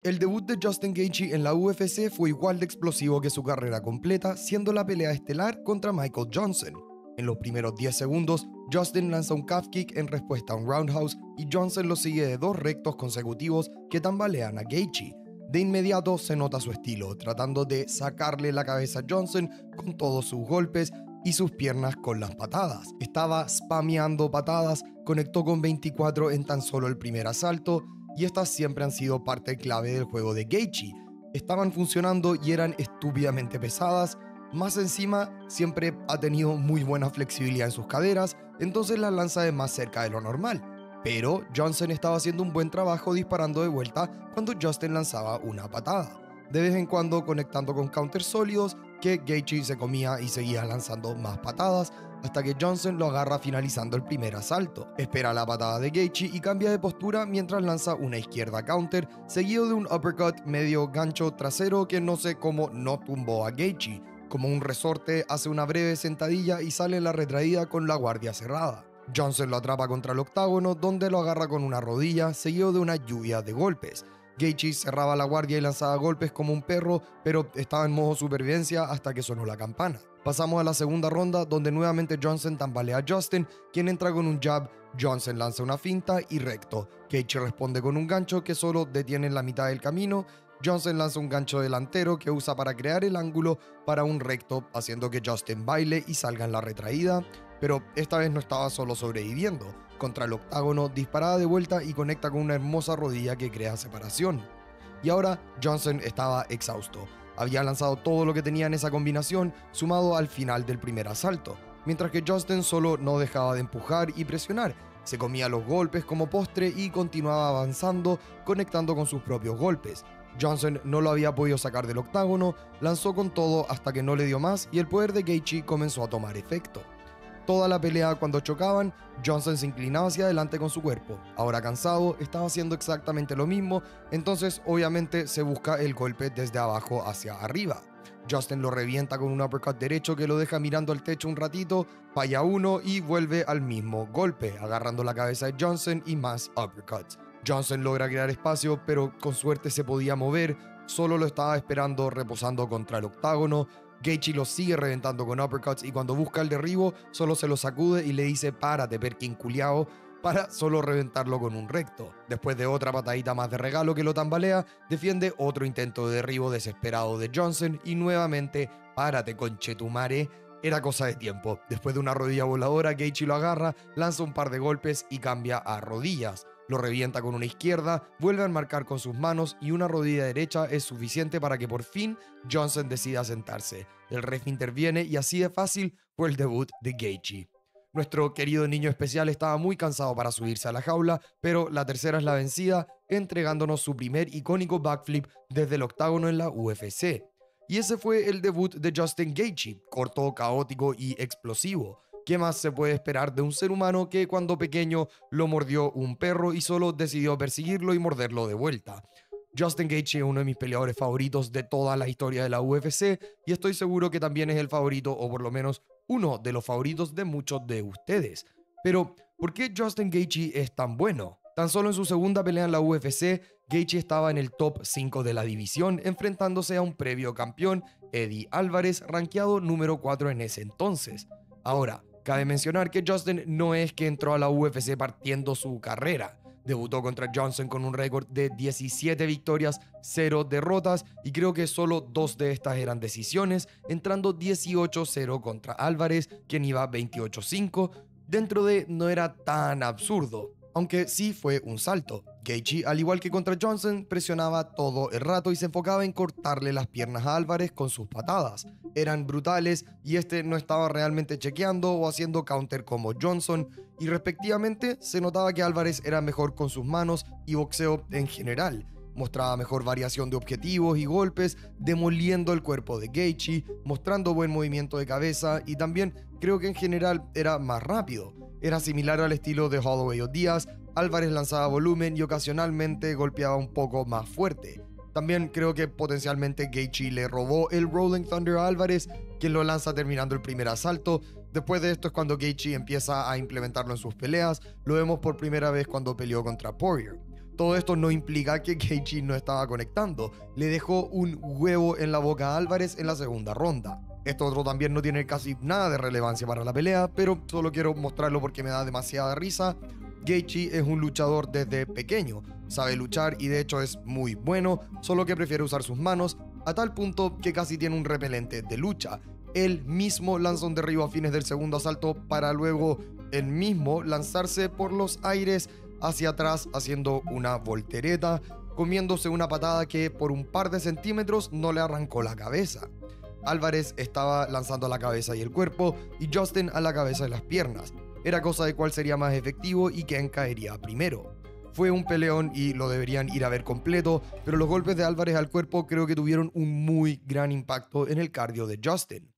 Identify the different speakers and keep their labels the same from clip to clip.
Speaker 1: El debut de Justin Gaethje en la UFC fue igual de explosivo que su carrera completa, siendo la pelea estelar contra Michael Johnson. En los primeros 10 segundos, Justin lanza un calf kick en respuesta a un roundhouse y Johnson lo sigue de 2 rectos consecutivos que tambalean a Gaethje. De inmediato se nota su estilo, tratando de sacarle la cabeza a Johnson con todos sus golpes y sus piernas con las patadas. Estaba spameando patadas, conectó con 24 en tan solo el primer asalto, y estas siempre han sido parte clave del juego de Gaethje. Estaban funcionando y eran estúpidamente pesadas. Más encima, siempre ha tenido muy buena flexibilidad en sus caderas, entonces las lanza de más cerca de lo normal. Pero Johnson estaba haciendo un buen trabajo disparando de vuelta cuando Justin lanzaba una patada, de vez en cuando conectando con counters sólidos que Gaethje se comía y seguía lanzando más patadas hasta que Johnson lo agarra finalizando el primer asalto. Espera la patada de Gaethje y cambia de postura mientras lanza una izquierda counter seguido de un uppercut medio gancho trasero que no sé cómo no tumbó a Gaethje. Como un resorte hace una breve sentadilla y sale en la retraída con la guardia cerrada. Johnson lo atrapa contra el octágono donde lo agarra con una rodilla seguido de una lluvia de golpes. Gaethje cerraba la guardia y lanzaba golpes como un perro, pero estaba en modo supervivencia hasta que sonó la campana. Pasamos a la segunda ronda, donde nuevamente Johnson tambalea a Justin, quien entra con un jab. Johnson lanza una finta y recto. Gaethje responde con un gancho que solo detiene en la mitad del camino. Johnson lanza un gancho delantero que usa para crear el ángulo para un recto, haciendo que Justin baile y salga en la retraída. Pero esta vez no estaba solo sobreviviendo. Contra el octágono, disparada de vuelta y conecta con una hermosa rodilla que crea separación. Y ahora Johnson estaba exhausto. Había lanzado todo lo que tenía en esa combinación, sumado al final del primer asalto, mientras que Justin solo no dejaba de empujar y presionar. Se comía los golpes como postre y continuaba avanzando, conectando con sus propios golpes. Johnson no lo había podido sacar del octágono, lanzó con todo hasta que no le dio más y el poder de Gaethje comenzó a tomar efecto. Toda la pelea, cuando chocaban, Johnson se inclinaba hacia adelante con su cuerpo. Ahora cansado, estaba haciendo exactamente lo mismo, entonces obviamente se busca el golpe desde abajo hacia arriba. Justin lo revienta con un uppercut derecho que lo deja mirando al techo un ratito, falla uno y vuelve al mismo golpe, agarrando la cabeza de Johnson y más uppercuts. Johnson logra crear espacio, pero con suerte se podía mover, solo lo estaba esperando reposando contra el octágono. Gaethje lo sigue reventando con uppercuts y cuando busca el derribo solo se lo sacude y le dice párate Perkin culiao, para solo reventarlo con un recto. Después de otra patadita más de regalo que lo tambalea, defiende otro intento de derribo desesperado de Johnson y nuevamente párate conchetumare. Era cosa de tiempo. Después de una rodilla voladora, Gaethje lo agarra, lanza un par de golpes y cambia a rodillas. Lo revienta con una izquierda, vuelve a marcar con sus manos y una rodilla derecha es suficiente para que por fin Johnson decida sentarse. El ref interviene y así de fácil fue el debut de Gaethje. Nuestro querido niño especial estaba muy cansado para subirse a la jaula, pero la tercera es la vencida, entregándonos su primer icónico backflip desde el octágono en la UFC. Y ese fue el debut de Justin Gaethje, corto, caótico y explosivo. ¿Qué más se puede esperar de un ser humano que cuando pequeño lo mordió un perro y solo decidió perseguirlo y morderlo de vuelta? Justin Gaethje es uno de mis peleadores favoritos de toda la historia de la UFC y estoy seguro que también es el favorito, o por lo menos uno de los favoritos de muchos de ustedes. Pero, ¿por qué Justin Gaethje es tan bueno? Tan solo en su segunda pelea en la UFC, Gaethje estaba en el top 5 de la división, enfrentándose a un previo campeón, Eddie Álvarez, rankeado número 4 en ese entonces. Ahora, cabe mencionar que Justin no es que entró a la UFC partiendo su carrera. Debutó contra Johnson con un récord de 17 victorias, 0 derrotas y creo que solo 2 de estas eran decisiones, entrando 18-0 contra Álvarez, quien iba 28-5. Dentro de no era tan absurdo, aunque sí fue un salto. Gaethje, al igual que contra Johnson, presionaba todo el rato y se enfocaba en cortarle las piernas a Álvarez con sus patadas. Eran brutales y este no estaba realmente chequeando o haciendo counter como Johnson, y respectivamente se notaba que Álvarez era mejor con sus manos y boxeo en general. Mostraba mejor variación de objetivos y golpes, demoliendo el cuerpo de Gaethje, mostrando buen movimiento de cabeza y también creo que en general era más rápido. Era similar al estilo de Holloway o Díaz. Álvarez lanzaba volumen y ocasionalmente golpeaba un poco más fuerte. También creo que potencialmente Gaethje le robó el Rolling Thunder a Álvarez, quien lo lanza terminando el primer asalto. Después de esto es cuando Gaethje empieza a implementarlo en sus peleas. Lo vemos por primera vez cuando peleó contra Poirier. Todo esto no implica que Gaethje no estaba conectando. Le dejó un huevo en la boca a Álvarez en la segunda ronda. Esto otro también no tiene casi nada de relevancia para la pelea, pero solo quiero mostrarlo porque me da demasiada risa. Gaethje es un luchador desde pequeño, sabe luchar y de hecho es muy bueno, solo que prefiere usar sus manos, a tal punto que casi tiene un repelente de lucha. Él mismo lanza un derribo a fines del segundo asalto para luego él mismo lanzarse por los aires hacia atrás haciendo una voltereta, comiéndose una patada que por un par de centímetros no le arrancó la cabeza. Álvarez estaba lanzando a la cabeza y el cuerpo y Justin a la cabeza y las piernas. Era cosa de cuál sería más efectivo y quién caería primero. Fue un peleón y lo deberían ir a ver completo, pero los golpes de Álvarez al cuerpo creo que tuvieron un muy gran impacto en el cardio de Justin.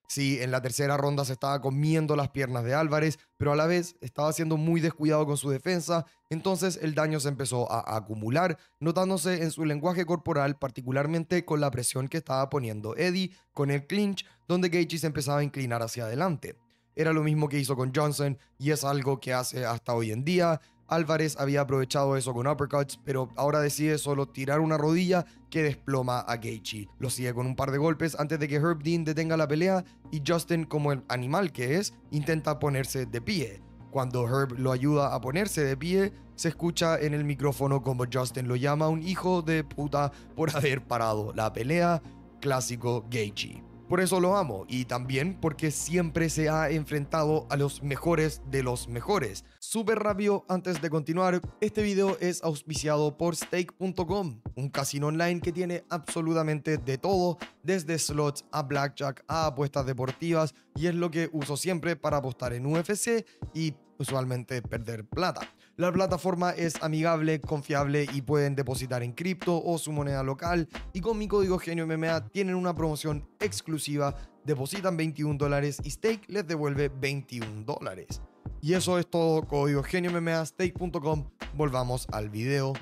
Speaker 1: Sí, en la tercera ronda se estaba comiendo las piernas de Álvarez, pero a la vez estaba siendo muy descuidado con su defensa, entonces el daño se empezó a acumular, notándose en su lenguaje corporal, particularmente con la presión que estaba poniendo Eddie con el clinch, donde Gaethje se empezaba a inclinar hacia adelante. Era lo mismo que hizo con Johnson y es algo que hace hasta hoy en día. Álvarez había aprovechado eso con uppercuts, pero ahora decide solo tirar una rodilla que desploma a Gaethje. Lo sigue con un par de golpes antes de que Herb Dean detenga la pelea y Justin, como el animal que es, intenta ponerse de pie. Cuando Herb lo ayuda a ponerse de pie, se escucha en el micrófono como Justin lo llama un hijo de puta por haber parado la pelea. Clásico Gaethje. Por eso lo amo y también porque siempre se ha enfrentado a los mejores de los mejores. Súper rápido, antes de continuar, este video es auspiciado por Stake.com, un casino online que tiene absolutamente de todo, desde slots a blackjack a apuestas deportivas, y es lo que uso siempre para apostar en UFC y usualmente perder plata. La plataforma es amigable, confiable y pueden depositar en cripto o su moneda local, y con mi código GENIOMMA tienen una promoción exclusiva. Depositan $21 y Stake les devuelve $21. Y eso es todo. Código GENIOMMA, Stake.com. Volvamos al video.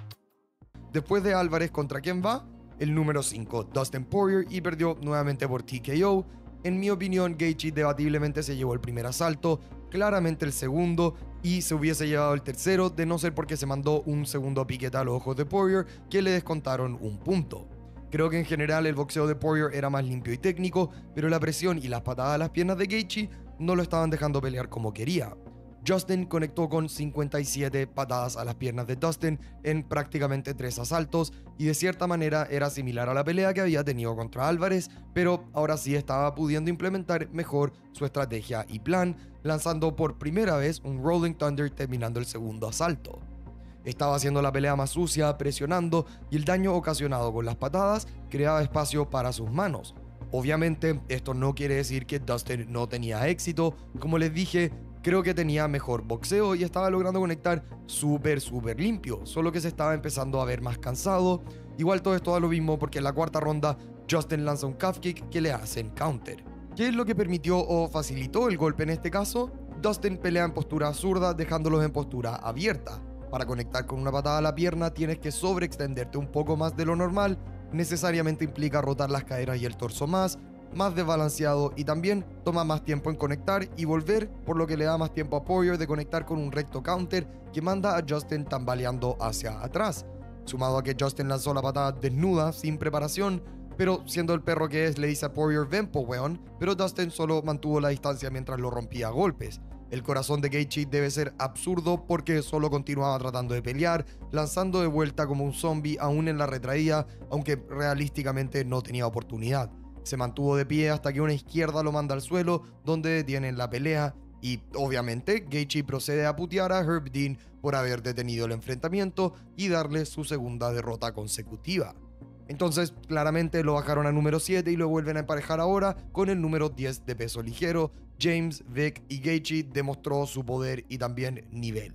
Speaker 1: Después de Álvarez, ¿contra quién va? El número 5, Dustin Poirier, y perdió nuevamente por TKO. En mi opinión, Gaethje debatiblemente se llevó el primer asalto, claramente el segundo, y se hubiese llevado el tercero de no ser porque se mandó un segundo piquete a los ojos de Poirier que le descontaron un punto. Creo que en general el boxeo de Poirier era más limpio y técnico, pero la presión y las patadas a las piernas de Gaethje no lo estaban dejando pelear como quería. Justin conectó con 57 patadas a las piernas de Dustin en prácticamente 3 asaltos, y de cierta manera era similar a la pelea que había tenido contra Álvarez, pero ahora sí estaba pudiendo implementar mejor su estrategia y plan, lanzando por primera vez un Rolling Thunder terminando el segundo asalto. Estaba haciendo la pelea más sucia, presionando, y el daño ocasionado con las patadas creaba espacio para sus manos. Obviamente, esto no quiere decir que Dustin no tenía éxito. Como les dije, creo que tenía mejor boxeo y estaba logrando conectar súper limpio, solo que se estaba empezando a ver más cansado. Igual todo esto da lo mismo porque en la cuarta ronda Justin lanza un calf kick que le hacen counter. ¿Qué es lo que permitió o facilitó el golpe en este caso? Dustin pelea en postura zurda, dejándolos en postura abierta. Para conectar con una patada a la pierna tienes que sobreextenderte un poco más de lo normal, necesariamente implica rotar las caderas y el torso más desbalanceado, y también toma más tiempo en conectar y volver, por lo que le da más tiempo a Poirier de conectar con un recto counter que manda a Justin tambaleando hacia atrás. Sumado a que Justin lanzó la patada desnuda, sin preparación, pero siendo el perro que es le dice a Poirier "ven po weón", pero Dustin solo mantuvo la distancia mientras lo rompía a golpes. El corazón de Gaethje debe ser absurdo porque solo continuaba tratando de pelear, lanzando de vuelta como un zombie aún en la retraída, aunque realísticamente no tenía oportunidad. Se mantuvo de pie hasta que una izquierda lo manda al suelo, donde detienen la pelea, y obviamente Gaethje procede a putear a Herb Dean por haber detenido el enfrentamiento y darle su segunda derrota consecutiva. Entonces claramente lo bajaron a número 7 y lo vuelven a emparejar ahora con el número 10 de peso ligero. James, Vic y Gaethje demostró su poder y también nivel.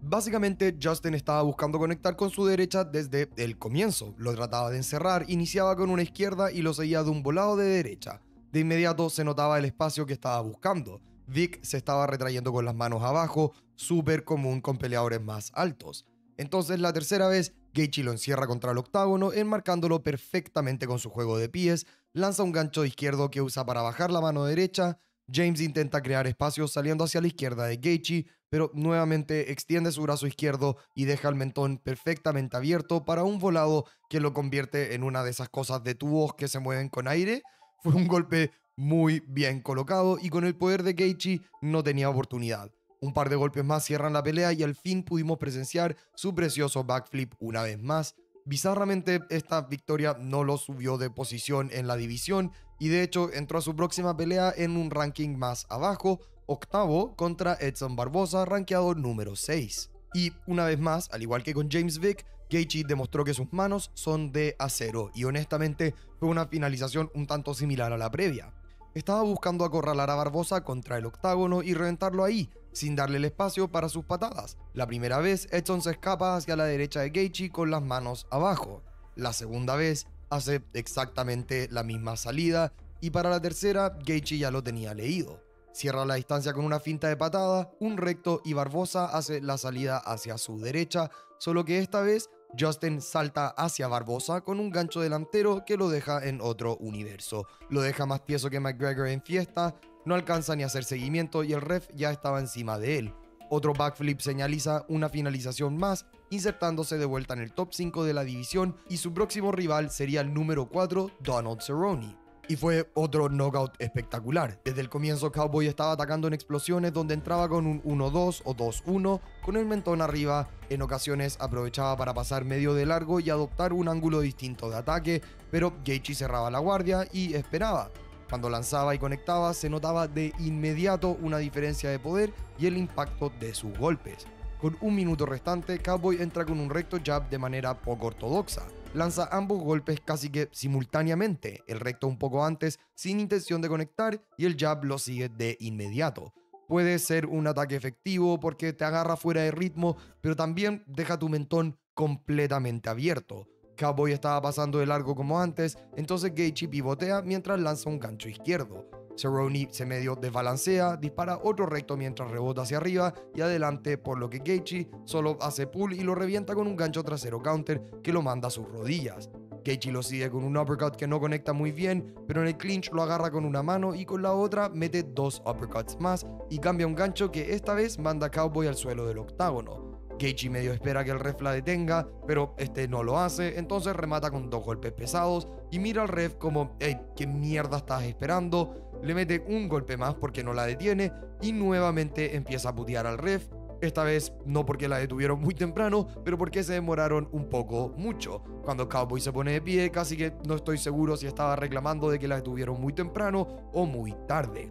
Speaker 1: Básicamente Justin estaba buscando conectar con su derecha desde el comienzo, lo trataba de encerrar, iniciaba con una izquierda y lo seguía de un volado de derecha. De inmediato se notaba el espacio que estaba buscando. Vic se estaba retrayendo con las manos abajo, súper común con peleadores más altos. Entonces la tercera vez, Gaethje lo encierra contra el octágono, enmarcándolo perfectamente con su juego de pies, lanza un gancho izquierdo que usa para bajar la mano derecha, James intenta crear espacios saliendo hacia la izquierda de Gaethje, pero nuevamente extiende su brazo izquierdo y deja el mentón perfectamente abierto para un volado que lo convierte en una de esas cosas de tubos que se mueven con aire. Fue un golpe muy bien colocado y con el poder de Gaethje no tenía oportunidad. Un par de golpes más cierran la pelea y al fin pudimos presenciar su precioso backflip una vez más. Bizarramente, esta victoria no lo subió de posición en la división y de hecho entró a su próxima pelea en un ranking más abajo, octavo contra Edson Barboza, rankeado número 6. Y una vez más, al igual que con James Vick, Gaethje demostró que sus manos son de acero y honestamente fue una finalización un tanto similar a la previa. Estaba buscando acorralar a Barboza contra el octágono y reventarlo ahí, sin darle el espacio para sus patadas. La primera vez, Edson se escapa hacia la derecha de Gaethje con las manos abajo. La segunda vez, hace exactamente la misma salida y para la tercera, Gaethje ya lo tenía leído. Cierra la distancia con una finta de patada, un recto y Barboza hace la salida hacia su derecha, solo que esta vez Justin salta hacia Barboza con un gancho delantero que lo deja en otro universo. Lo deja más tieso que McGregor en fiesta, no alcanza ni a hacer seguimiento y el ref ya estaba encima de él. Otro backflip señaliza una finalización más, insertándose de vuelta en el top 5 de la división y su próximo rival sería el número 4, Donald Cerrone. Y fue otro knockout espectacular. Desde el comienzo Cowboy estaba atacando en explosiones donde entraba con un 1-2 o 2-1 con el mentón arriba. En ocasiones aprovechaba para pasar medio de largo y adoptar un ángulo distinto de ataque, pero Gaethje cerraba la guardia y esperaba. Cuando lanzaba y conectaba se notaba de inmediato una diferencia de poder y el impacto de sus golpes. Con un minuto restante, Cowboy entra con un recto jab de manera poco ortodoxa. Lanza ambos golpes casi que simultáneamente, el recto un poco antes sin intención de conectar y el jab lo sigue de inmediato. Puede ser un ataque efectivo porque te agarra fuera de ritmo, pero también deja tu mentón completamente abierto. Cowboy estaba pasando de largo como antes, entonces Gaethje pivotea mientras lanza un gancho izquierdo. Cerrone se medio desbalancea, dispara otro recto mientras rebota hacia arriba y adelante, por lo que Gaethje solo hace pull y lo revienta con un gancho trasero counter que lo manda a sus rodillas. Gaethje lo sigue con un uppercut que no conecta muy bien, pero en el clinch lo agarra con una mano y con la otra mete dos uppercuts más y cambia un gancho que esta vez manda a Cowboy al suelo del octágono. Gaethje medio espera que el ref la detenga, pero este no lo hace, entonces remata con dos golpes pesados y mira al ref como, hey, ¿qué mierda estás esperando? Le mete un golpe más porque no la detiene y nuevamente empieza a putear al ref. Esta vez no porque la detuvieron muy temprano, pero porque se demoraron un poco mucho. Cuando Cowboy se pone de pie, casi que no estoy seguro si estaba reclamando de que la detuvieron muy temprano o muy tarde.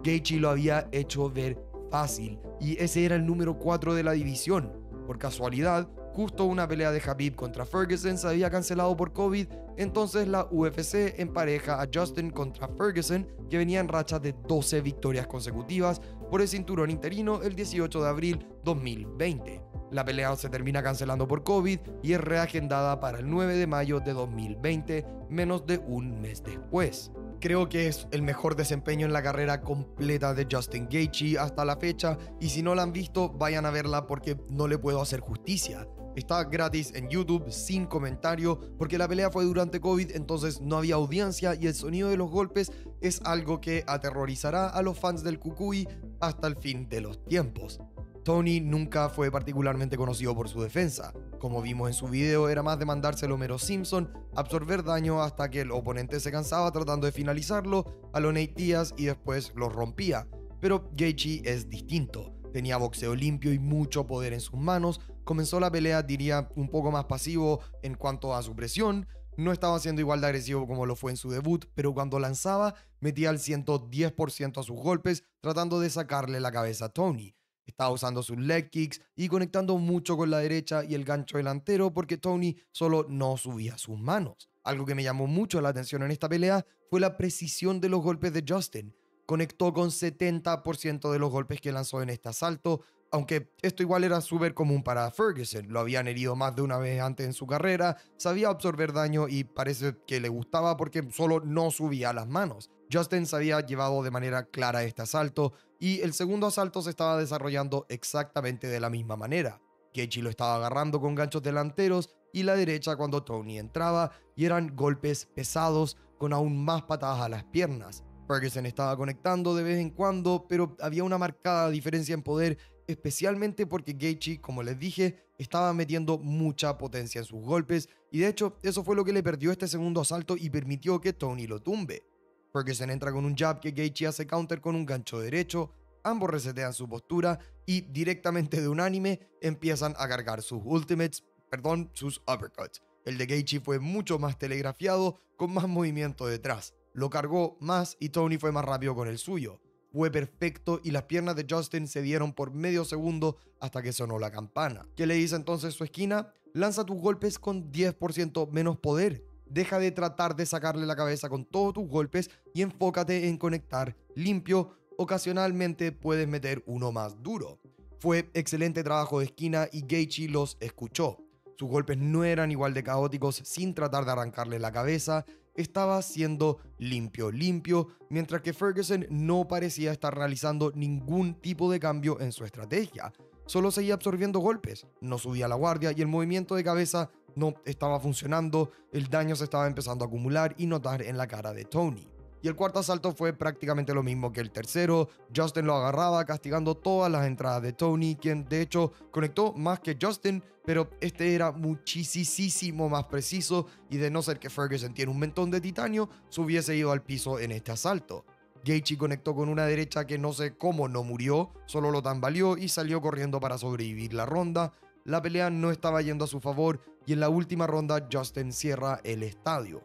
Speaker 1: Gaethje lo había hecho ver fácil y ese era el número 4 de la división. Por casualidad, justo una pelea de Khabib contra Ferguson se había cancelado por COVID, entonces la UFC empareja a Justin contra Ferguson, que venía en racha de 12 victorias consecutivas por el cinturón interino el 18 de abril 2020. La pelea se termina cancelando por COVID y es reagendada para el 9 de mayo de 2020, menos de un mes después. Creo que es el mejor desempeño en la carrera completa de Justin Gaethje hasta la fecha y si no la han visto, vayan a verla porque no le puedo hacer justicia. Está gratis en YouTube sin comentario porque la pelea fue durante COVID, entonces no había audiencia y el sonido de los golpes es algo que aterrorizará a los fans del Cucuy hasta el fin de los tiempos. Tony nunca fue particularmente conocido por su defensa. Como vimos en su video, era más de mandarse el Homero Simpson, absorber daño hasta que el oponente se cansaba tratando de finalizarlo, a lo Nate Diaz y después lo rompía. Pero Gaethje es distinto. Tenía boxeo limpio y mucho poder en sus manos. Comenzó la pelea, diría, un poco más pasivo en cuanto a su presión. No estaba siendo igual de agresivo como lo fue en su debut, pero cuando lanzaba, metía al 110% a sus golpes, tratando de sacarle la cabeza a Tony. Estaba usando sus leg kicks y conectando mucho con la derecha y el gancho delantero porque Tony solo no subía sus manos. Algo que me llamó mucho la atención en esta pelea fue la precisión de los golpes de Justin. Conectó con 70% de los golpes que lanzó en este asalto, aunque esto igual era súper común para Ferguson. Lo habían herido más de una vez antes en su carrera, sabía absorber daño y parece que le gustaba porque solo no subía las manos. Justin se había llevado de manera clara este asalto y el segundo asalto se estaba desarrollando exactamente de la misma manera. Gaethje lo estaba agarrando con ganchos delanteros y la derecha cuando Tony entraba y eran golpes pesados con aún más patadas a las piernas. Ferguson estaba conectando de vez en cuando, pero había una marcada diferencia en poder, especialmente porque Gaethje, como les dije, estaba metiendo mucha potencia en sus golpes, y de hecho eso fue lo que le perdió este segundo asalto y permitió que Tony lo tumbe. Ferguson entra con un jab que Gaethje hace counter con un gancho derecho, ambos resetean su postura y directamente de unánime empiezan a cargar sus sus uppercuts. El de Gaethje fue mucho más telegrafiado, con más movimiento detrás. Lo cargó más y Tony fue más rápido con el suyo. Fue perfecto y las piernas de Justin se dieron por medio segundo hasta que sonó la campana. ¿Qué le dice entonces su esquina? Lanza tus golpes con 10% menos poder. Deja de tratar de sacarle la cabeza con todos tus golpes y enfócate en conectar limpio. Ocasionalmente puedes meter uno más duro. Fue excelente trabajo de esquina y Gaethje los escuchó. Sus golpes no eran igual de caóticos sin tratar de arrancarle la cabeza. Estaba siendo limpio, mientras que Ferguson no parecía estar realizando ningún tipo de cambio en su estrategia. Solo seguía absorbiendo golpes, no subía la guardia y el movimiento de cabeza no estaba funcionando, el daño se estaba empezando a acumular y notar en la cara de Tony. Y el cuarto asalto fue prácticamente lo mismo que el tercero. Justin lo agarraba castigando todas las entradas de Tony, quien de hecho conectó más que Justin, pero este era muchísimo más preciso y de no ser que Ferguson tiene un mentón de titanio, se hubiese ido al piso en este asalto. Gaethje conectó con una derecha que no sé cómo no murió, solo lo tambaleó y salió corriendo para sobrevivir la ronda. La pelea no estaba yendo a su favor y en la última ronda Justin cierra el estadio.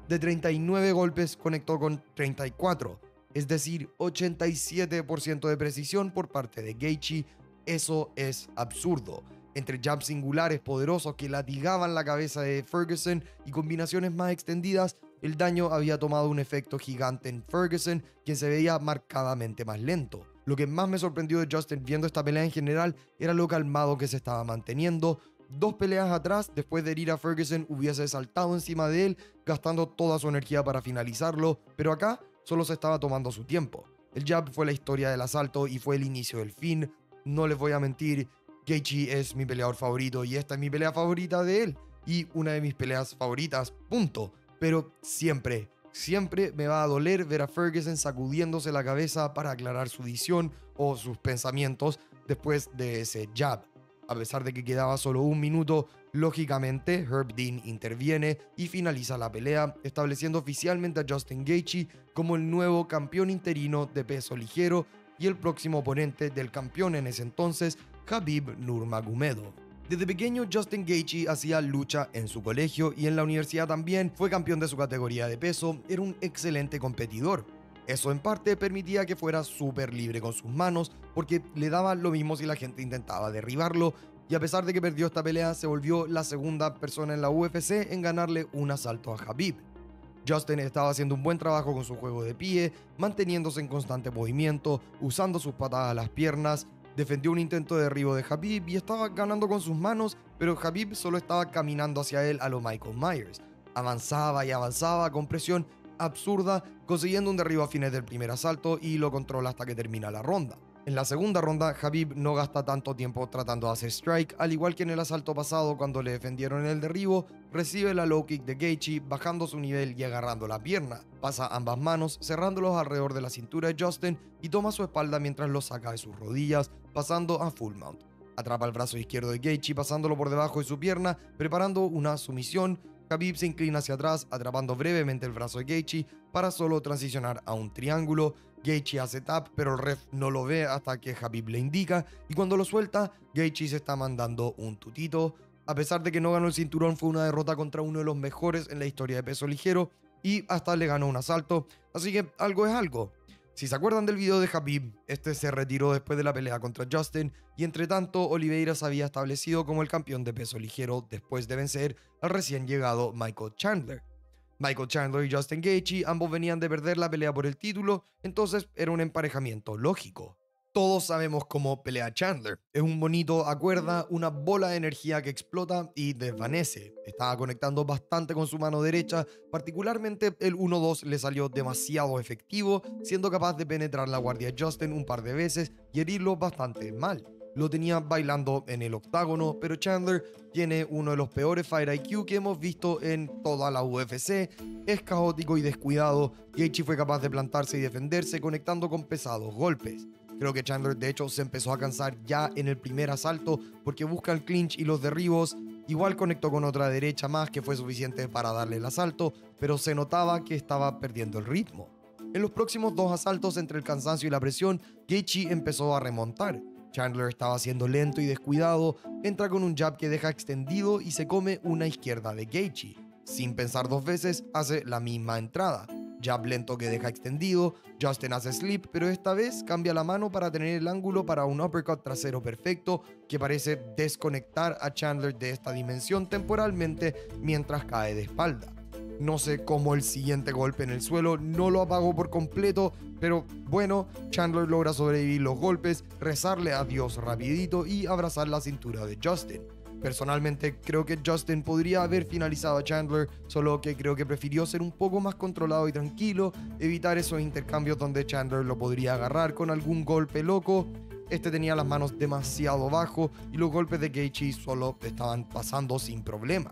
Speaker 1: De 39 golpes conectó con 34, es decir, 87% de precisión por parte de Gaethje. Eso es absurdo. Entre jabs singulares poderosos que latigaban la cabeza de Ferguson y combinaciones más extendidas, el daño había tomado un efecto gigante en Ferguson, quien se veía marcadamente más lento. Lo que más me sorprendió de Justin viendo esta pelea en general era lo calmado que se estaba manteniendo. 2 peleas atrás, después de herir a Ferguson, hubiese saltado encima de él, gastando toda su energía para finalizarlo, pero acá solo se estaba tomando su tiempo. El jab fue la historia del asalto y fue el inicio del fin. No les voy a mentir, Gaethje es mi peleador favorito y esta es mi pelea favorita de él y una de mis peleas favoritas, punto. Pero siempre me va a doler ver a Ferguson sacudiéndose la cabeza para aclarar su visión o sus pensamientos después de ese jab. A pesar de que quedaba solo un minuto, lógicamente Herb Dean interviene y finaliza la pelea, estableciendo oficialmente a Justin Gaethje como el nuevo campeón interino de peso ligero y el próximo oponente del campeón en ese entonces, Khabib Nurmagomedov. Desde pequeño, Justin Gaethje hacía lucha en su colegio y en la universidad también, fue campeón de su categoría de peso, era un excelente competidor. Eso en parte permitía que fuera súper libre con sus manos, porque le daba lo mismo si la gente intentaba derribarlo, y a pesar de que perdió esta pelea, se volvió la segunda persona en la UFC en ganarle un asalto a Khabib. Justin estaba haciendo un buen trabajo con su juego de pie, manteniéndose en constante movimiento, usando sus patadas a las piernas, defendió un intento de derribo de Khabib y estaba ganando con sus manos, pero Khabib solo estaba caminando hacia él a lo Michael Myers. Avanzaba y avanzaba con presión absurda, consiguiendo un derribo a fines del primer asalto y lo controla hasta que termina la ronda. En la segunda ronda, Khabib no gasta tanto tiempo tratando de hacer strike, al igual que en el asalto pasado cuando le defendieron el derribo, recibe la low kick de Gaethje bajando su nivel y agarrando la pierna. Pasa ambas manos, cerrándolos alrededor de la cintura de Justin y toma su espalda mientras lo saca de sus rodillas, pasando a full mount. Atrapa el brazo izquierdo de Gaethje pasándolo por debajo de su pierna, preparando una sumisión. Khabib se inclina hacia atrás, atrapando brevemente el brazo de Gaethje para solo transicionar a un triángulo. Gaethje hace tap, pero el ref no lo ve hasta que Khabib le indica, y cuando lo suelta, Gaethje se está mandando un tutito. A pesar de que no ganó el cinturón, fue una derrota contra uno de los mejores en la historia de peso ligero, y hasta le ganó un asalto, así que algo es algo. Si se acuerdan del video de Khabib, este se retiró después de la pelea contra Justin y entre tanto Oliveira se había establecido como el campeón de peso ligero después de vencer al recién llegado Michael Chandler. Michael Chandler y Justin Gaethje ambos venían de perder la pelea por el título, entonces era un emparejamiento lógico. Todos sabemos cómo pelea Chandler. Es un bonito a cuerda, una bola de energía que explota y desvanece. Estaba conectando bastante con su mano derecha, particularmente el 1-2 le salió demasiado efectivo, siendo capaz de penetrar la guardia de Justin un par de veces y herirlo bastante mal. lo tenía bailando en el octágono, pero Chandler tiene uno de los peores Fight IQ que hemos visto en toda la UFC. Es caótico y descuidado. Gaethje fue capaz de plantarse y defenderse conectando con pesados golpes. Creo que Chandler de hecho se empezó a cansar ya en el primer asalto porque busca el clinch y los derribos. Igual conectó con otra derecha más que fue suficiente para darle el asalto, pero se notaba que estaba perdiendo el ritmo. En los próximos dos asaltos entre el cansancio y la presión, Gaethje empezó a remontar. Chandler estaba siendo lento y descuidado, entra con un jab que deja extendido y se come una izquierda de Gaethje. Sin pensar dos veces, hace la misma entrada. Jab lento que deja extendido, Justin hace slip, pero esta vez cambia la mano para tener el ángulo para un uppercut trasero perfecto que parece desconectar a Chandler de esta dimensión temporalmente mientras cae de espalda. No sé cómo el siguiente golpe en el suelo no lo apagó por completo, pero bueno, Chandler logra sobrevivir los golpes, rezarle a Dios rapidito y abrazar la cintura de Justin. Personalmente creo que Justin podría haber finalizado a Chandler, solo que creo que prefirió ser un poco más controlado y tranquilo, evitar esos intercambios donde Chandler lo podría agarrar con algún golpe loco. Este tenía las manos demasiado bajo y los golpes de Gaethje solo estaban pasando sin problema.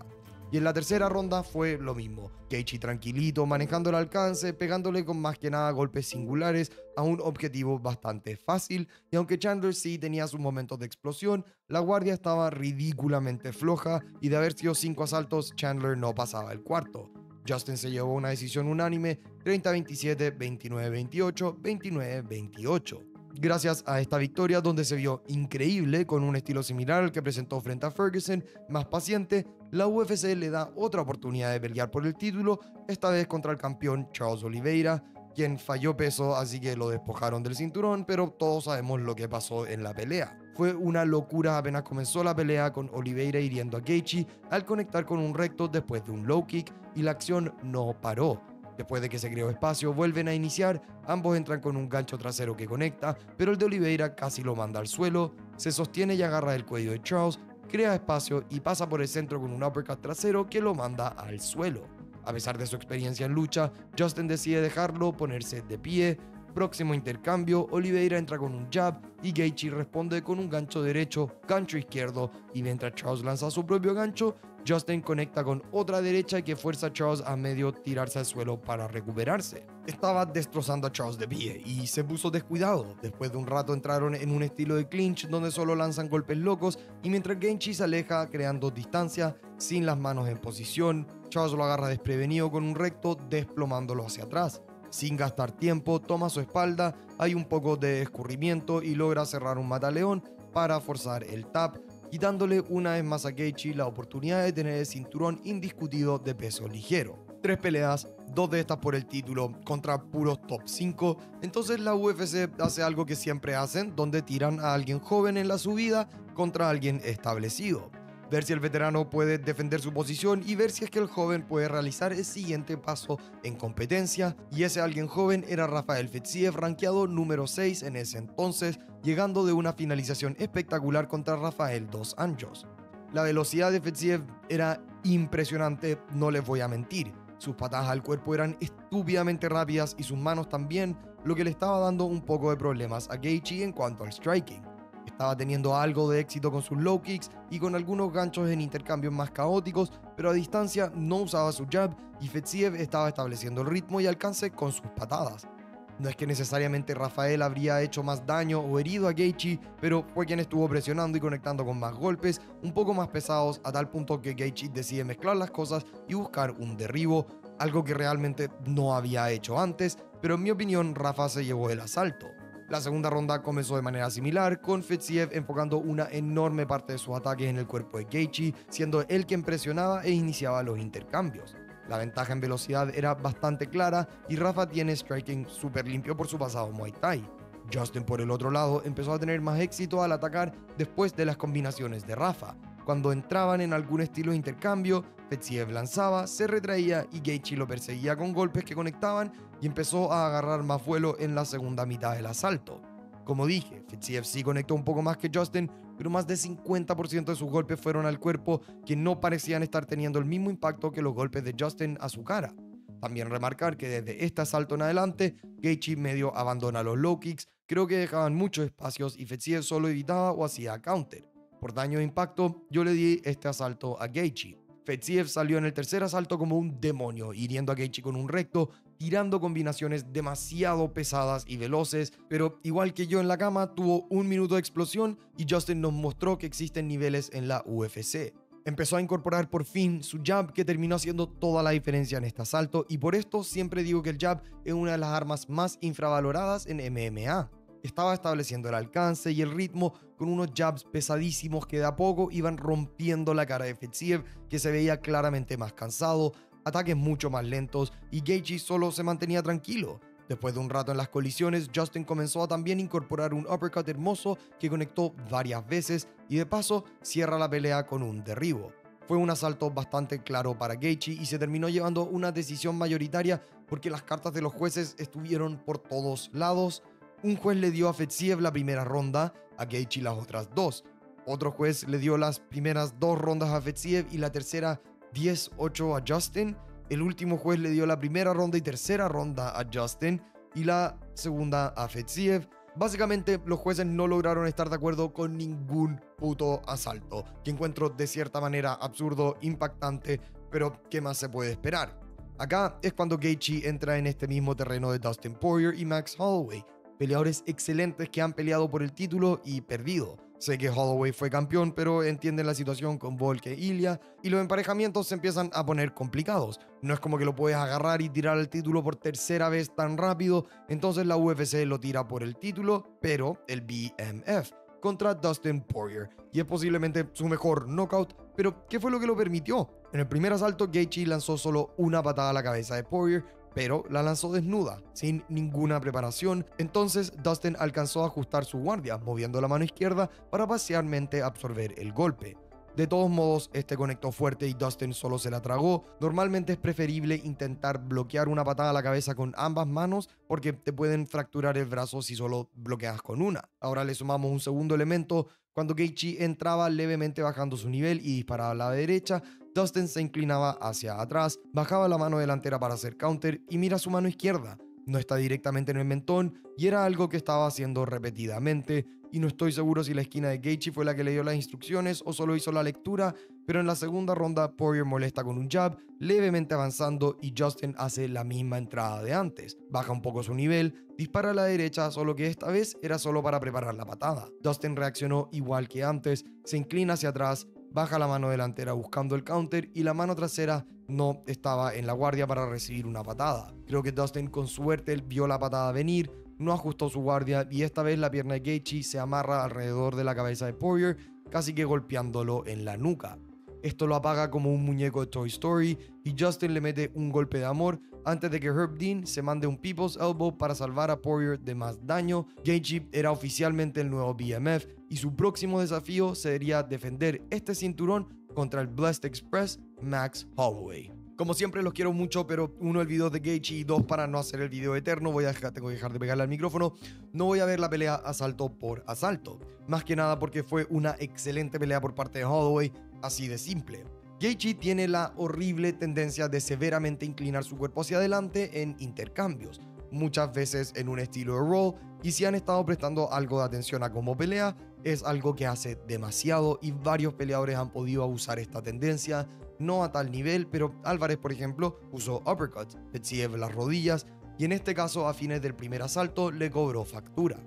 Speaker 1: Y en la tercera ronda fue lo mismo. Gaethje tranquilito, manejando el alcance, pegándole con más que nada golpes singulares a un objetivo bastante fácil. Y aunque Chandler sí tenía sus momentos de explosión, la guardia estaba ridículamente floja y de haber sido 5 asaltos, Chandler no pasaba el cuarto. Justin se llevó una decisión unánime, 30-27, 29-28, 29-28. Gracias a esta victoria donde se vio increíble con un estilo similar al que presentó frente a Ferguson, más paciente, la UFC le da otra oportunidad de pelear por el título, esta vez contra el campeón Charles Oliveira, quien falló peso así que lo despojaron del cinturón, pero todos sabemos lo que pasó en la pelea. Fue una locura apenas comenzó la pelea con Oliveira hiriendo a Gaethje al conectar con un recto después de un low kick y la acción no paró. Después de que se creó espacio, vuelven a iniciar, ambos entran con un gancho trasero que conecta, pero el de Oliveira casi lo manda al suelo, se sostiene y agarra el cuello de Charles, crea espacio y pasa por el centro con un uppercut trasero que lo manda al suelo. A pesar de su experiencia en lucha, Justin decide dejarlo ponerse de pie. Próximo intercambio, Oliveira entra con un jab y Gaethje responde con un gancho derecho, gancho izquierdo, y mientras Charles lanza su propio gancho, Justin conecta con otra derecha que fuerza a Charles a medio tirarse al suelo para recuperarse. Estaba destrozando a Charles de pie y se puso descuidado. Después de un rato entraron en un estilo de clinch donde solo lanzan golpes locos y mientras Gaethje se aleja creando distancia sin las manos en posición, Charles lo agarra desprevenido con un recto desplomándolo hacia atrás. Sin gastar tiempo, toma su espalda, hay un poco de escurrimiento y logra cerrar un mataleón para forzar el tap, quitándole una vez más a Gaethje la oportunidad de tener el cinturón indiscutido de peso ligero. 3 peleas, 2 de estas por el título contra puros top 5, entonces la UFC hace algo que siempre hacen, donde tiran a alguien joven en la subida contra alguien establecido. Ver si el veterano puede defender su posición y ver si es que el joven puede realizar el siguiente paso en competencia, y ese alguien joven era Rafael Fiziev, rankeado número 6 en ese entonces, llegando de una finalización espectacular contra Rafael dos Anjos. La velocidad de Fiziev era impresionante, no les voy a mentir. Sus patadas al cuerpo eran estúpidamente rápidas y sus manos también, lo que le estaba dando un poco de problemas a Gaethje en cuanto al striking. Estaba teniendo algo de éxito con sus low kicks y con algunos ganchos en intercambios más caóticos, pero a distancia no usaba su jab y Fiziev estaba estableciendo el ritmo y alcance con sus patadas. No es que necesariamente Rafael habría hecho más daño o herido a Gaethje, pero fue quien estuvo presionando y conectando con más golpes, un poco más pesados, a tal punto que Gaethje decide mezclar las cosas y buscar un derribo, algo que realmente no había hecho antes, pero en mi opinión Rafa se llevó el asalto. La segunda ronda comenzó de manera similar, con Fiziev enfocando una enorme parte de sus ataques en el cuerpo de Gaethje, siendo él quien presionaba e iniciaba los intercambios. La ventaja en velocidad era bastante clara y Rafa tiene striking súper limpio por su pasado Muay Thai. Justin, por el otro lado, empezó a tener más éxito al atacar después de las combinaciones de Rafa. Cuando entraban en algún estilo de intercambio, Fiziev lanzaba, se retraía y Gaethje lo perseguía con golpes que conectaban y empezó a agarrar más vuelo en la segunda mitad del asalto. Como dije, Fiziev sí conectó un poco más que Justin, pero más del 50% de sus golpes fueron al cuerpo, que no parecían estar teniendo el mismo impacto que los golpes de Justin a su cara. También remarcar que desde este asalto en adelante, Gaethje medio abandona los low kicks, Creo que dejaban muchos espacios y Fedseev solo evitaba o hacía counter. Por daño de impacto, yo le di este asalto a Gaethje. Fedseev salió en el tercer asalto como un demonio, hiriendo a Gaethje con un recto, tirando combinaciones demasiado pesadas y veloces, pero igual que yo en la cama, tuvo un minuto de explosión y Justin nos mostró que existen niveles en la UFC. Empezó a incorporar por fin su jab, que terminó haciendo toda la diferencia en este asalto, y por esto siempre digo que el jab es una de las armas más infravaloradas en MMA. Estaba estableciendo el alcance y el ritmo con unos jabs pesadísimos que de a poco iban rompiendo la cara de Fedseev, que se veía claramente más cansado, ataques mucho más lentos, y Gaethje solo se mantenía tranquilo. Después de un rato en las colisiones, Justin comenzó a también incorporar un uppercut hermoso que conectó varias veces y de paso cierra la pelea con un derribo. Fue un asalto bastante claro para Gaethje y se terminó llevando una decisión mayoritaria porque las cartas de los jueces estuvieron por todos lados. Un juez le dio a Fedseev la primera ronda, a Gaethje las otras dos. Otro juez le dio las primeras dos rondas a Fedseev y la tercera 10-8 a Justin. El último juez le dio la primera ronda y tercera ronda a Justin y la segunda a Fedseev. Básicamente, los jueces no lograron estar de acuerdo con ningún puto asalto, que encuentro de cierta manera absurdo, impactante, pero ¿qué más se puede esperar? Acá es cuando Gaethje entra en este mismo terreno de Dustin Poirier y Max Holloway, peleadores excelentes que han peleado por el título y perdido. Sé que Holloway fue campeón, pero entienden la situación con Volk e Ilya y los emparejamientos se empiezan a poner complicados. No es como que lo puedes agarrar y tirar el título por tercera vez tan rápido, entonces la UFC lo tira por el título, pero el BMF, contra Dustin Poirier, y es posiblemente su mejor knockout, pero ¿qué fue lo que lo permitió? En el primer asalto, Gaethje lanzó solo una patada a la cabeza de Poirier, pero la lanzó desnuda, sin ninguna preparación. Entonces Dustin alcanzó a ajustar su guardia, moviendo la mano izquierda para parcialmente absorber el golpe. De todos modos, este conectó fuerte y Dustin solo se la tragó. Normalmente es preferible intentar bloquear una patada a la cabeza con ambas manos porque te pueden fracturar el brazo si solo bloqueas con una. Ahora le sumamos un segundo elemento. Cuando Gaethje entraba levemente bajando su nivel y disparaba a la derecha, Dustin se inclinaba hacia atrás, bajaba la mano delantera para hacer counter y mira su mano izquierda. No está directamente en el mentón y era algo que estaba haciendo repetidamente, y no estoy seguro si la esquina de Gaethje fue la que le dio las instrucciones o solo hizo la lectura, pero en la segunda ronda Poirier molesta con un jab, levemente avanzando, y Justin hace la misma entrada de antes. Baja un poco su nivel, dispara a la derecha, solo que esta vez era solo para preparar la patada. Dustin reaccionó igual que antes, se inclina hacia atrás, baja la mano delantera buscando el counter y la mano trasera no estaba en la guardia para recibir una patada. Creo que Dustin con suerte vio la patada venir, no ajustó su guardia y esta vez la pierna de Gaethje se amarra alrededor de la cabeza de Poirier, casi que golpeándolo en la nuca. Esto lo apaga como un muñeco de Toy Story y Justin le mete un golpe de amor antes de que Herb Dean se mande un People's Elbow para salvar a Poirier de más daño. Gaethje era oficialmente el nuevo BMF y su próximo desafío sería defender este cinturón contra el Blessed Express Max Holloway. Como siempre los quiero mucho, pero uno, el video de Gaethje, y dos, para no hacer el video eterno, tengo que dejar de pegarle al micrófono. No voy a ver la pelea asalto por asalto. Más que nada porque fue una excelente pelea por parte de Holloway, así de simple. Gaethje tiene la horrible tendencia de severamente inclinar su cuerpo hacia adelante en intercambios, muchas veces en un estilo de roll, y si han estado prestando algo de atención a cómo pelea, es algo que hace demasiado y varios peleadores han podido abusar esta tendencia, no a tal nivel, pero Álvarez, por ejemplo, usó uppercuts, Fedseev las rodillas, y en este caso a fines del primer asalto le cobró factura.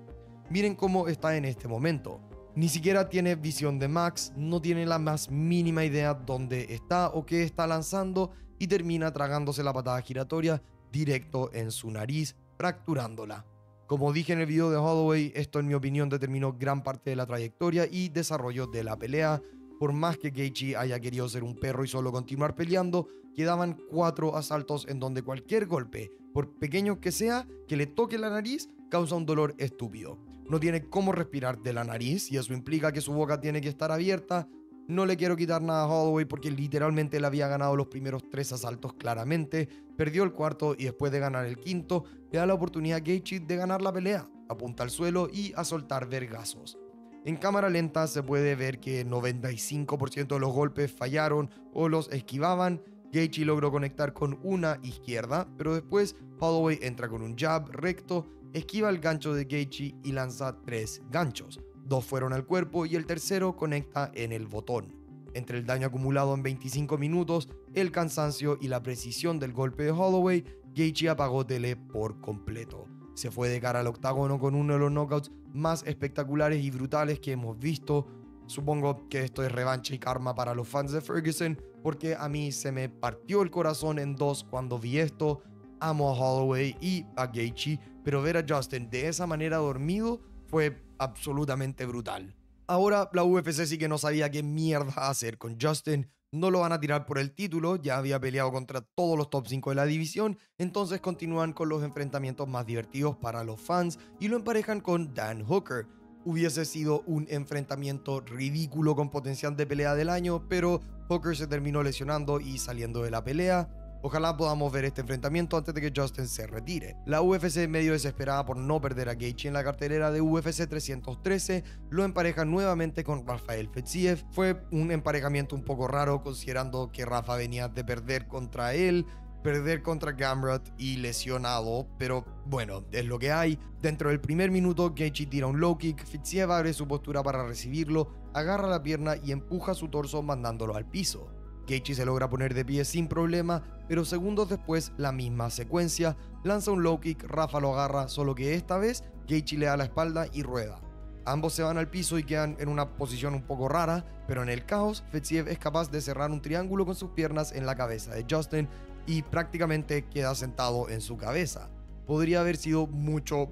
Speaker 1: Miren cómo está en este momento. Ni siquiera tiene visión de Max, no tiene la más mínima idea dónde está o qué está lanzando y termina tragándose la patada giratoria directo en su nariz, fracturándola. Como dije en el video de Holloway, esto en mi opinión determinó gran parte de la trayectoria y desarrollo de la pelea. Por más que Gaethje haya querido ser un perro y solo continuar peleando, quedaban 4 asaltos en donde cualquier golpe, por pequeño que sea, que le toque la nariz, causa un dolor estúpido. No tiene cómo respirar de la nariz y eso implica que su boca tiene que estar abierta. No le quiero quitar nada a Holloway porque literalmente él había ganado los primeros 3 asaltos claramente, perdió el cuarto y después de ganar el quinto, le da la oportunidad a Gaethje de ganar la pelea, apunta al suelo y a soltar vergazos. En cámara lenta se puede ver que 95% de los golpes fallaron o los esquivaban. Gaethje logró conectar con una izquierda, pero después Holloway entra con un jab recto esquiva el gancho de Gaethje y lanza 3 ganchos. 2 fueron al cuerpo y el tercero conecta en el botón. Entre el daño acumulado en 25 minutos, el cansancio y la precisión del golpe de Holloway, Gaethje apagó tele por completo. Se fue de cara al octágono con uno de los knockouts más espectaculares y brutales que hemos visto. Supongo que esto es revancha y karma para los fans de Ferguson, porque a mí se me partió el corazón en dos cuando vi esto. Amo a Holloway y a Gaethje, pero ver a Justin de esa manera dormido fue absolutamente brutal. Ahora la UFC sí que no sabía qué mierda hacer con Justin. No lo van a tirar por el título, ya había peleado contra todos los top 5 de la división, entonces continúan con los enfrentamientos más divertidos para los fans y lo emparejan con Dan Hooker. Hubiese sido un enfrentamiento ridículo con potencial de pelea del año, pero Hooker se terminó lesionando y saliendo de la pelea. Ojalá podamos ver este enfrentamiento antes de que Justin se retire. La UFC, medio desesperada por no perder a Gaethje en la cartelera de UFC 313, lo empareja nuevamente con Rafael Fiziev. Fue un emparejamiento un poco raro considerando que Rafa venía de perder contra él, perder contra Gamrot y lesionado, pero bueno, es lo que hay. Dentro del primer minuto, Gaethje tira un low kick, Fiziev abre su postura para recibirlo, agarra la pierna y empuja su torso mandándolo al piso. Gaethje se logra poner de pie sin problema, pero segundos después, la misma secuencia, lanza un low kick, Rafa lo agarra, solo que esta vez Gaethje le da la espalda y rueda. Ambos se van al piso y quedan en una posición un poco rara, pero en el caos, Fiziev es capaz de cerrar un triángulo con sus piernas en la cabeza de Justin y prácticamente queda sentado en su cabeza. Podría haber sido mucho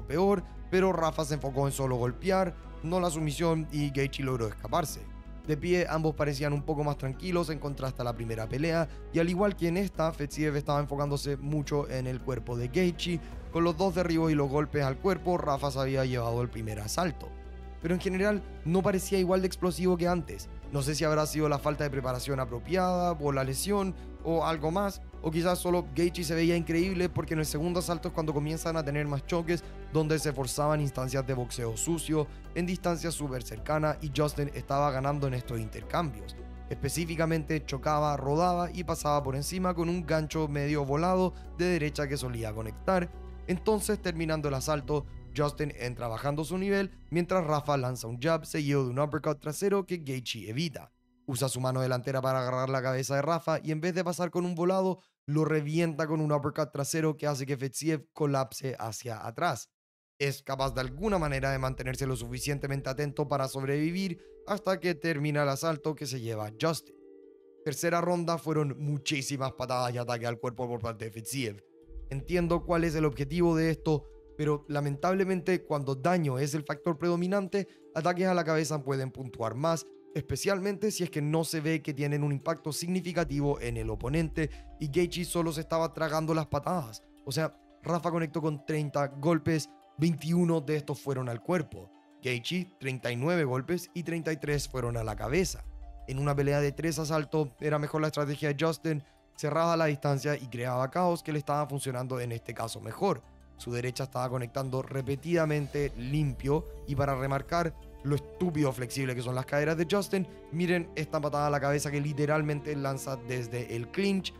Speaker 1: peor, pero Rafa se enfocó en solo golpear, no la sumisión, y Gaethje logró escaparse. De pie, ambos parecían un poco más tranquilos en contraste a la primera pelea, y al igual que en esta, Fiziev estaba enfocándose mucho en el cuerpo de Gaethje. Con los dos derribos y los golpes al cuerpo, Rafa se había llevado el primer asalto. Pero en general no parecía igual de explosivo que antes. No sé si habrá sido la falta de preparación apropiada, o la lesión, o algo más, o quizás solo Gaethje se veía increíble porque en el segundo asalto es cuando comienzan a tener más choques, donde se forzaban instancias de boxeo sucio, en distancias súper cercanas, y Justin estaba ganando en estos intercambios. Específicamente chocaba, rodaba y pasaba por encima con un gancho medio volado de derecha que solía conectar. Entonces, terminando el asalto, Justin entra bajando su nivel, mientras Rafa lanza un jab seguido de un uppercut trasero que Gaethje evita. Usa su mano delantera para agarrar la cabeza de Rafa y en vez de pasar con un volado, lo revienta con un uppercut trasero que hace que Fiziev colapse hacia atrás. Es capaz de alguna manera de mantenerse lo suficientemente atento para sobrevivir hasta que termina el asalto que se lleva Justin. Tercera ronda, fueron muchísimas patadas y ataques al cuerpo por parte de Fiziev. Entiendo cuál es el objetivo de esto, pero lamentablemente cuando daño es el factor predominante, ataques a la cabeza pueden puntuar más, especialmente si es que no se ve que tienen un impacto significativo en el oponente, y Gaethje solo se estaba tragando las patadas. O sea, Rafa conectó con 30 golpes, 21 de estos fueron al cuerpo. Gaethje, 39 golpes y 33 fueron a la cabeza. En una pelea de 3 asaltos, era mejor la estrategia de Justin, cerraba la distancia y creaba caos que le estaba funcionando en este caso mejor. Su derecha estaba conectando repetidamente limpio, y para remarcar lo estúpido flexible que son las caderas de Justin, miren esta patada a la cabeza que literalmente lanza desde el clinch.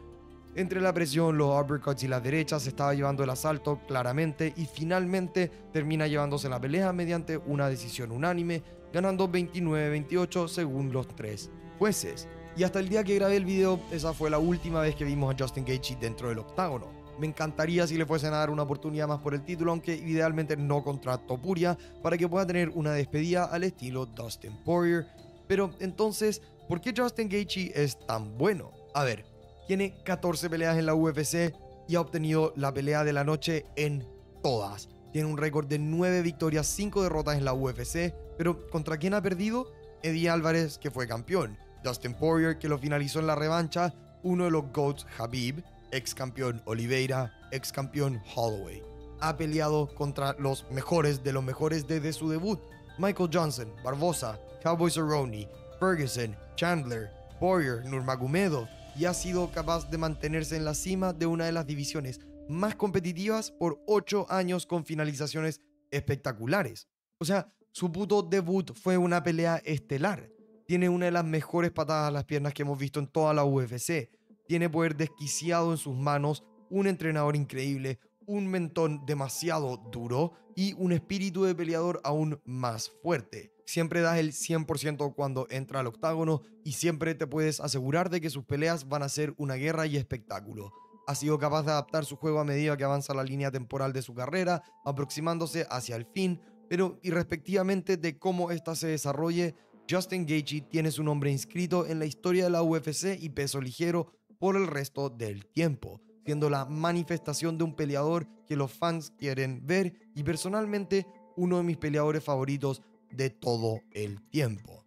Speaker 1: Entre la presión, los uppercuts y las derechas se estaba llevando el asalto claramente, y finalmente termina llevándose la pelea mediante una decisión unánime, ganando 29-28 según los 3 jueces. Y hasta el día que grabé el video, esa fue la última vez que vimos a Justin Gaethje dentro del octágono. Me encantaría si le fuesen a dar una oportunidad más por el título, aunque idealmente no contra Topuria, para que pueda tener una despedida al estilo Dustin Poirier. Pero entonces, ¿por qué Justin Gaethje es tan bueno? A ver, tiene 14 peleas en la UFC y ha obtenido la pelea de la noche en todas. Tiene un récord de 9 victorias, 5 derrotas en la UFC, pero ¿contra quién ha perdido? Eddie Álvarez, que fue campeón, Dustin Poirier, que lo finalizó en la revancha, uno de los GOATs, Khabib, ex campeón Oliveira, ex campeón Holloway. Ha peleado contra los mejores de los mejores desde su debut: Michael Johnson, Barbosa, Cowboy Cerrone, Ferguson, Chandler, Poirier, Nurmagomedov, y ha sido capaz de mantenerse en la cima de una de las divisiones más competitivas por 8 años con finalizaciones espectaculares. O sea, su puto debut fue una pelea estelar. Tiene una de las mejores patadas a las piernas que hemos visto en toda la UFC. Tiene poder desquiciado en sus manos, un entrenador increíble, un mentón demasiado duro y un espíritu de peleador aún más fuerte. Siempre das el 100% cuando entra al octágono y siempre te puedes asegurar de que sus peleas van a ser una guerra y espectáculo. Ha sido capaz de adaptar su juego a medida que avanza la línea temporal de su carrera, aproximándose hacia el fin, pero irrespectivamente de cómo ésta se desarrolle, Justin Gaethje tiene su nombre inscrito en la historia de la UFC y peso ligero por el resto del tiempo, siendo la manifestación de un peleador que los fans quieren ver y personalmente uno de mis peleadores favoritos de todo el tiempo.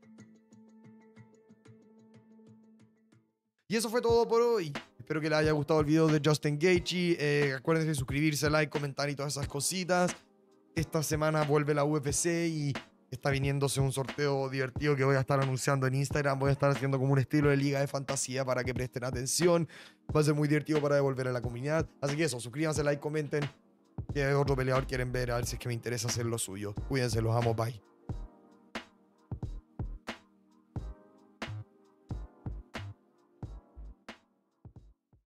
Speaker 1: Y eso fue todo por hoy. Espero que les haya gustado el video de Justin Gaethje. Acuérdense de suscribirse, like, comentar y todas esas cositas. Esta semana vuelve la UFC y está viniéndose un sorteo divertido que voy a estar anunciando en Instagram. Voy a estar haciendo como un estilo de liga de fantasía para que presten atención. Va a ser muy divertido para devolver a la comunidad. Así que eso, suscríbanse, like, comenten qué otro peleador quieren ver, a ver si es que me interesa hacer lo suyo. Cuídense, los amo, bye.